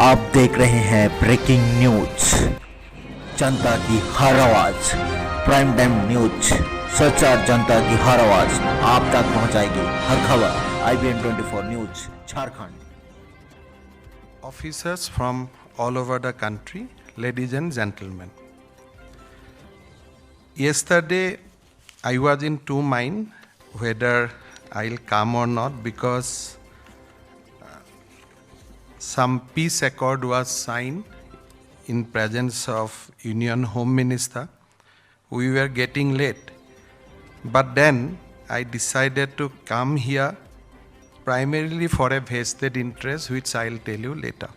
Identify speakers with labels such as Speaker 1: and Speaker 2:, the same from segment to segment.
Speaker 1: आप देख रहे हैं ब्रेकिंग न्यूज, जनता की हर आवाज, प्राइम टाइम न्यूज, सच्चा जनता की हर आवाज आप तक पहुंचाएगी हर खबर। IBN 24 news Jharkhand.
Speaker 2: Officers from all over the country, ladies and gentlemen. Yesterday, I was in two minds whether I'll come or not because some peace accord was signed in presence of Union Home Minister. We were getting late. But then I decided to come here primarily for a vested interest, which I'll tell you later.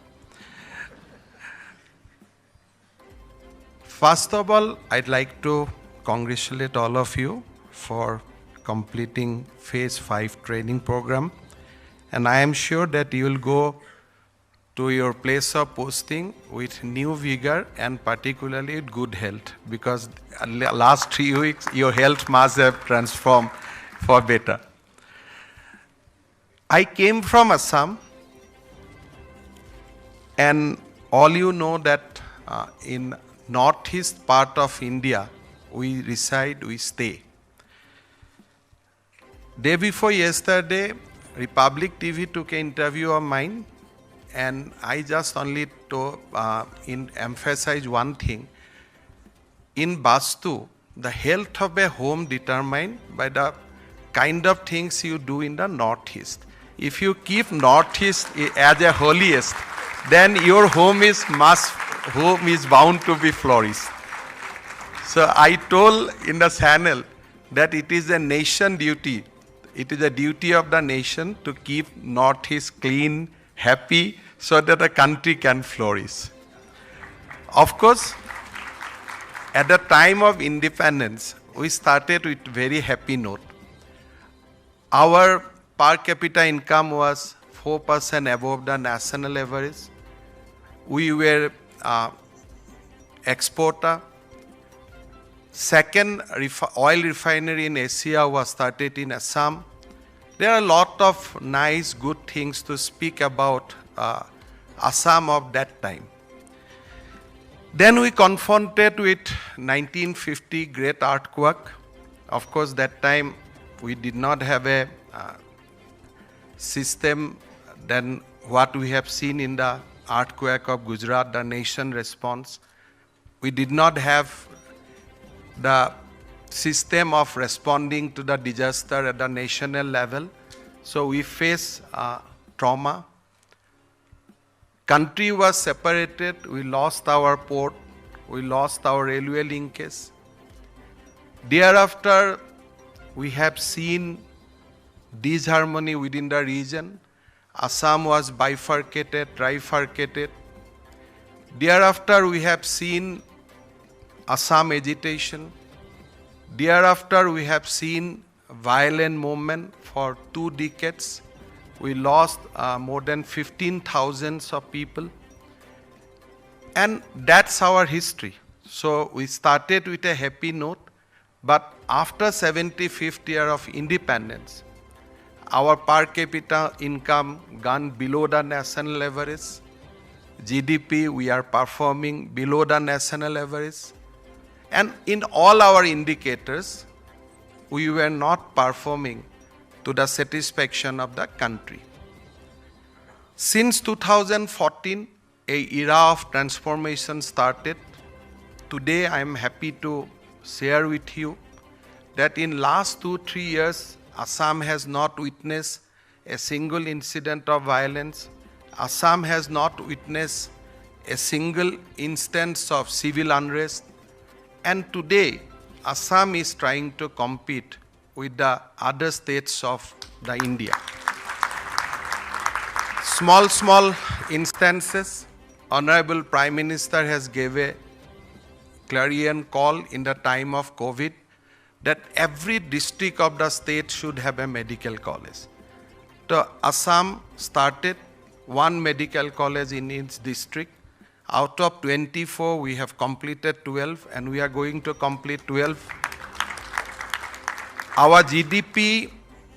Speaker 2: First of all, I'd like to congratulate all of you for completing Phase 5 training program. And I am sure that you will go to your place of posting with new vigor and particularly with good health, because last 3 weeks your health must have transformed for better. I came from Assam, and all you know that in northeast part of India, we reside, we stay. Day before yesterday, Republic TV took an interview of mine, and I just only to emphasize one thing. In Vastu, the health of a home determined by the kind of things you do in the northeast. If you keep northeast as a holiest, then your home is bound to be flourished. So I told in the channel that it is a nation duty. It is a duty of the nation to keep northeast clean, happy, so that the country can flourish. Of course, at the time of independence, we started with very happy note. Our per capita income was 4% above the national average. We were exporter. Second oil refinery in Asia was started in Assam. There are a lot of nice, good things to speak about Assam of that time. Then we confronted with 1950 great earthquake. Of course, that time we did not have a system than what we have seen in the earthquake of Gujarat, the nation response. We did not have the system of responding to the disaster at the national level. So we face trauma. Country was separated. We lost our port. We lost our railway linkage. Thereafter, we have seen disharmony within the region. Assam was bifurcated, trifurcated. Thereafter, we have seen Assam agitation. Thereafter, we have seen violent movement for 2 decades. We lost more than 15,000 of people. And that's our history. So we started with a happy note, but after 75th year of independence, our per capita income gone below the national average. GDP, we are performing below the national average. And in all our indicators, we were not performing to the satisfaction of the country. Since 2014, an era of transformation started. Today, I am happy to share with you that in last 2-3 years, Assam has not witnessed a single incident of violence. Assam has not witnessed a single instance of civil unrest. And today, Assam is trying to compete with the other states of the India. Small instances. Honorable Prime Minister has gave a clarion call in the time of COVID that every district of the state should have a medical college. So Assam started 1 medical college in its district. Out of 24, we have completed 12, and we are going to complete 12. Our GDP,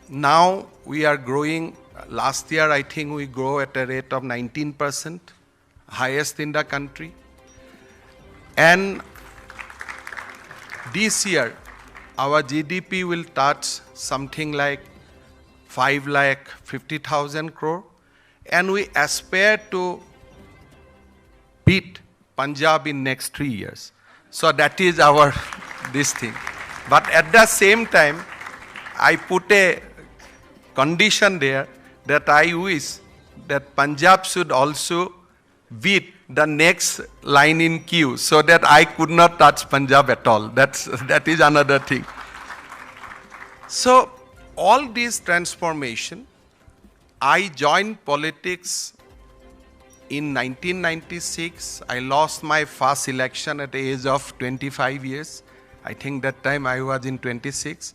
Speaker 2: now we are growing. Last year, I think we grow at a rate of 19%. highest in the country. And this year, our GDP will touch something like 5,50,000 crore. And we aspire to beat Punjab in next 3 years. So that is our this thing. But at the same time, I put a condition there that I wish that Punjab should also beat the next line in queue so that I could not touch Punjab at all. That is another thing. So all this transformation, I joined politics in 1996. I lost my first election at the age of 25 years. I think that time I was in 26.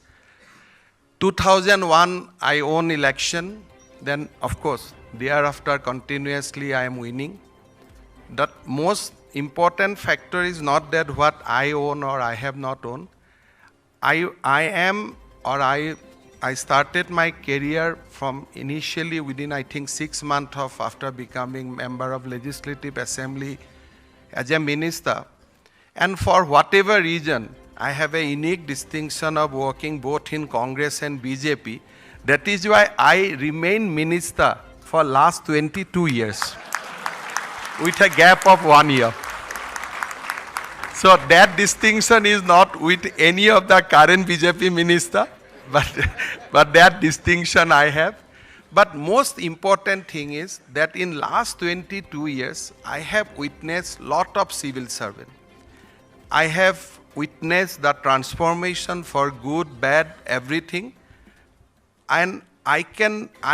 Speaker 2: 2001, I won election. Then, of course, thereafter continuously I am winning. The most important factor is not that what I own or I have not owned. I started my career from initially within I think 6 months of after becoming member of Legislative Assembly as a minister. And for whatever reason, I have a unique distinction of working both in Congress and BJP. That is why I remain minister for last 22 years with a gap of 1 year. So that distinction is not with any of the current BJP minister, but that distinction I have. But most important thing is that in last 22 years, I have witnessed lot of civil servant. I have witnessed the transformation for good, bad, everything. And I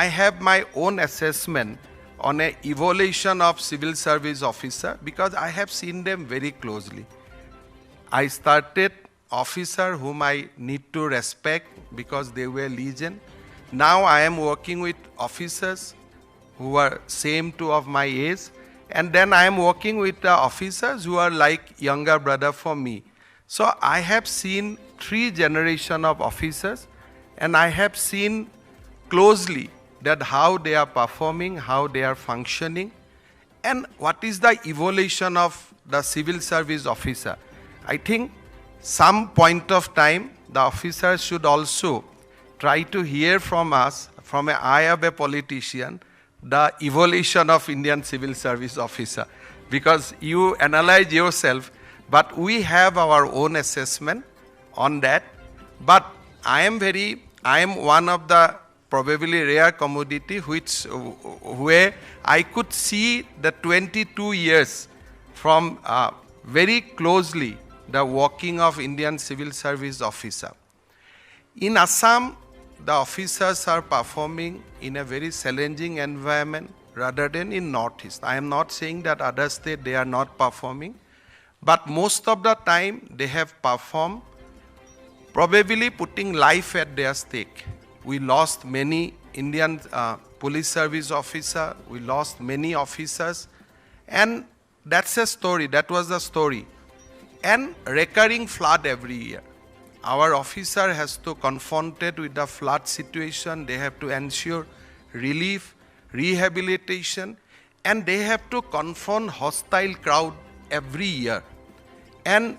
Speaker 2: have my own assessment on a evaluation of civil service officer because I have seen them very closely. I started officer whom I need to respect because they were legion. Now I am working with officers who are same to of my age, and then I am working with the officers who are like younger brother for me. So I have seen 3 generations of officers, and I have seen closely that how they are performing, how they are functioning, and what is the evolution of the civil service officer. I think some point of time, the officers should also try to hear from us, from an eye of a politician, the evolution of Indian civil service officer. Because you analyze yourself, but we have our own assessment on that. But I am one of the probably rare commodity where I could see the 22 years from very closely the working of Indian civil service officer. In Assam, the officers are performing in a very challenging environment rather than in Northeast. I am not saying that other states they are not performing, but most of the time they have performed probably putting life at their stake. We lost many Indian police service officers, we lost many officers, and that's a story, that was the story. And recurring flood every year. Our officer has to confront it with the flood situation, they have to ensure relief, rehabilitation, and they have to confront hostile crowd every year. And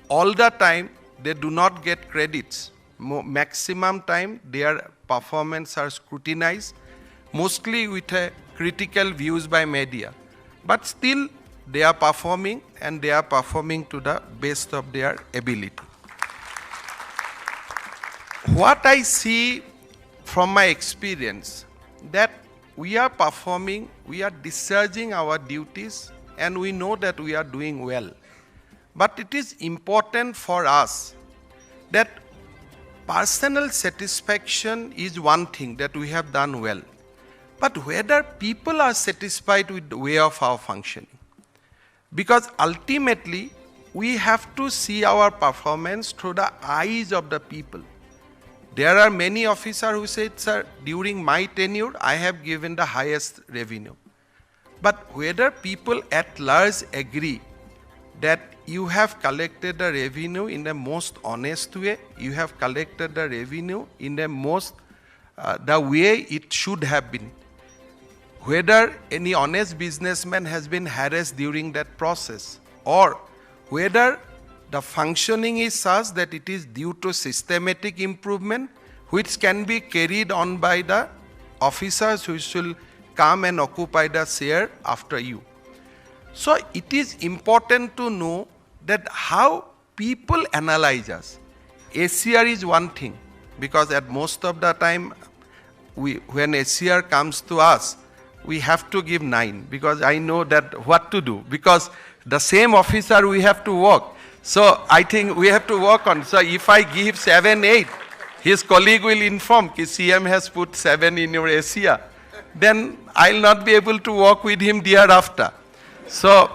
Speaker 2: all the time, they do not get credits. Maximum time, their performance are scrutinized, mostly with a critical views by media. But still, they are performing, and they are performing to the best of their ability. What I see from my experience, that we are performing, we are discharging our duties, and we know that we are doing well. But it is important for us that personal satisfaction is one thing that we have done well. But whether people are satisfied with the way of our functioning. Because ultimately, we have to see our performance through the eyes of the people. There are many officers who say, sir, during my tenure, I have given the highest revenue. But whether people at large agree that you have collected the revenue in the most honest way, you have collected the revenue in the most, the way it should have been. whether any honest businessman has been harassed during that process, or whether the functioning is such that it is due to systematic improvement which can be carried on by the officers who will come and occupy the chair after you. So it is important to know that how people analyze us. ACR is one thing, because at most of the time when ACR comes to us, we have to give 9, because I know that what to do, because the same officer we have to work. So I think we have to work on. So if I give 7, 8, his colleague will inform that CM has put 7 in your ACR. Then I'll not be able to work with him thereafter. So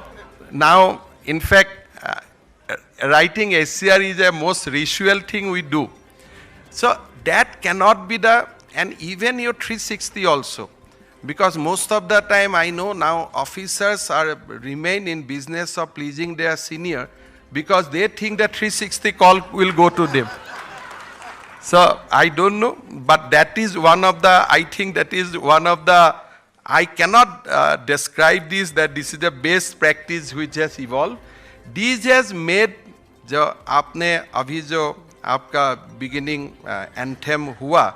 Speaker 2: now, in fact, writing ACR is a most ritual thing we do. So that cannot be and even your 360 also. Because most of the time I know now officers remain in business of pleasing their senior, because they think that 360 call will go to them. So I don't know, but that is one of the, I think that is one of the, I cannot describe this, that this is the best practice which has evolved. This has made, जो आपने अभी जो आपका beginning anthem हुआ,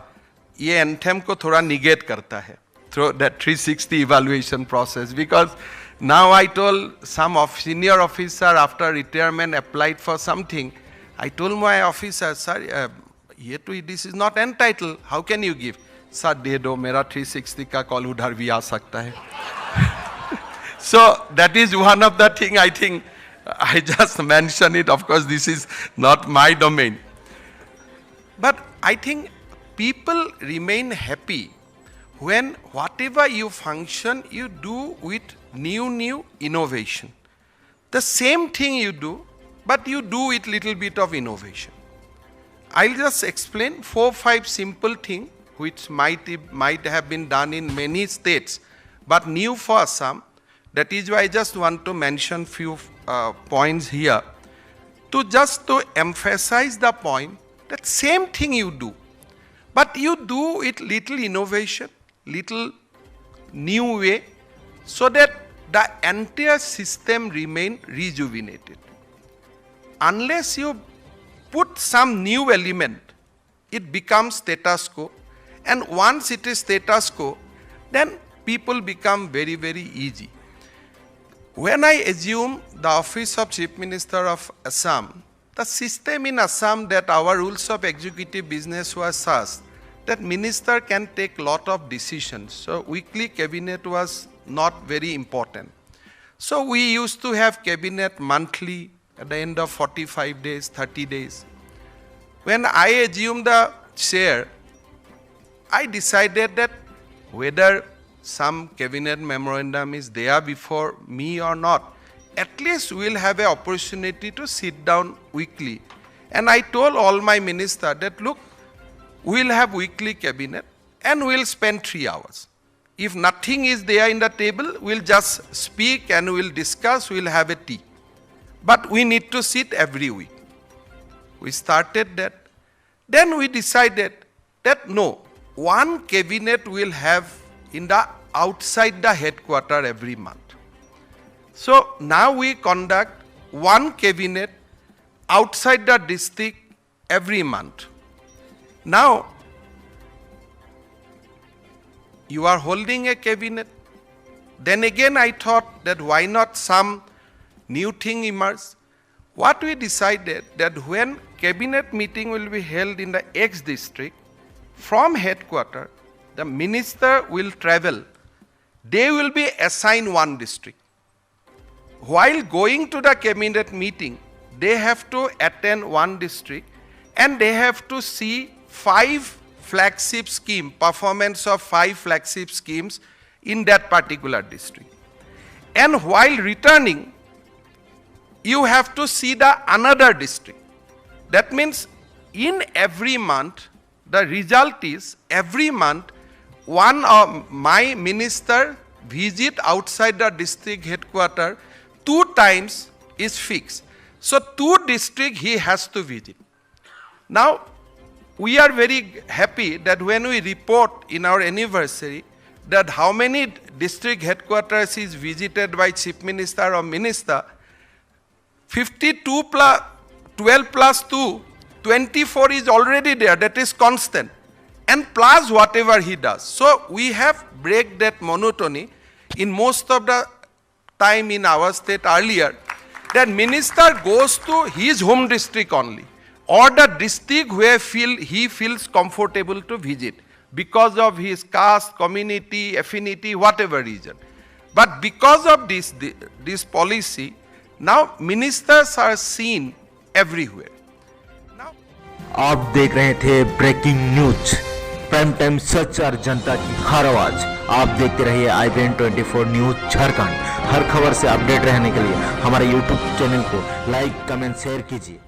Speaker 2: ये anthem को थोड़ा negate करता है through that 360 evaluation process, because now I told some senior officer after retirement applied for something, I told my officer, sir, this is not entitled, how can you give? Sir, दे दो, मेरा 360 का call उधर भी आ सकता है. So that is one of the thing I think I just mentioned it. Of course, this is not my domain. But I think people remain happy when whatever you function, you do with new innovation. The same thing you do, but you do with little bit of innovation. I'll just explain 4, 5 simple things which might have been done in many states, but new for Assam. That is why I just want to mention few points here to emphasize the point that same thing you do, but you do it little innovation, little new way, so that the entire system remain rejuvenated. Unless you put some new element, it becomes status quo, and once it is status quo, then people become very, very easy. When I assume the office of Chief Minister of Assam, the system in Assam that our rules of executive business was such that minister can take lot of decisions. So weekly cabinet was not very important. So we used to have cabinet monthly at the end of 45 days, 30 days. When I assumed the chair, I decided that whether some cabinet memorandum is there before me or not, at least we'll have an opportunity to sit down weekly. And I told all my ministers that, look, we'll have weekly cabinet and we'll spend 3 hours. If nothing is there in the table, we'll just speak and we'll discuss, we'll have a tea. But we need to sit every week. We started that. Then we decided that no, one cabinet will have in the outside the headquarter every month. So now we conduct one cabinet outside the district every month. Now you are holding a cabinet. Then again I thought that why not some new thing emerge. What we decided that when cabinet meeting will be held in the X district, from headquarters, the minister will travel. They will be assigned one district. While going to the cabinet meeting, they have to attend one district and they have to see 5 flagship schemes, performance of 5 flagship schemes in that particular district. And while returning, you have to see the another district. That means in every month, the result is every month one of my minister visit outside the district headquarters 2 times is fixed. So 2 districts he has to visit. Now we are very happy that when we report in our anniversary that how many district headquarters is visited by chief minister or minister. 52 plus 12 plus 2, 24 is already there, that is constant, and plus whatever he does. So we have break that monotony in most of the time in our state earlier, that minister goes to his home district only, or the district where he feels comfortable to visit because of his caste, community, affinity, whatever reason. But because of this policy, now ministers are seen everywhere. Now,
Speaker 1: आप देख रहे थे breaking news, prime time सच और जनता की हर आवाज। आप देखते रहिए IBN 24 न्यूज झारखंड। हर खबर से अपडेट रहने के लिए हमारे YouTube चैनल को लाइक, कमेंट, शेयर कीजिए।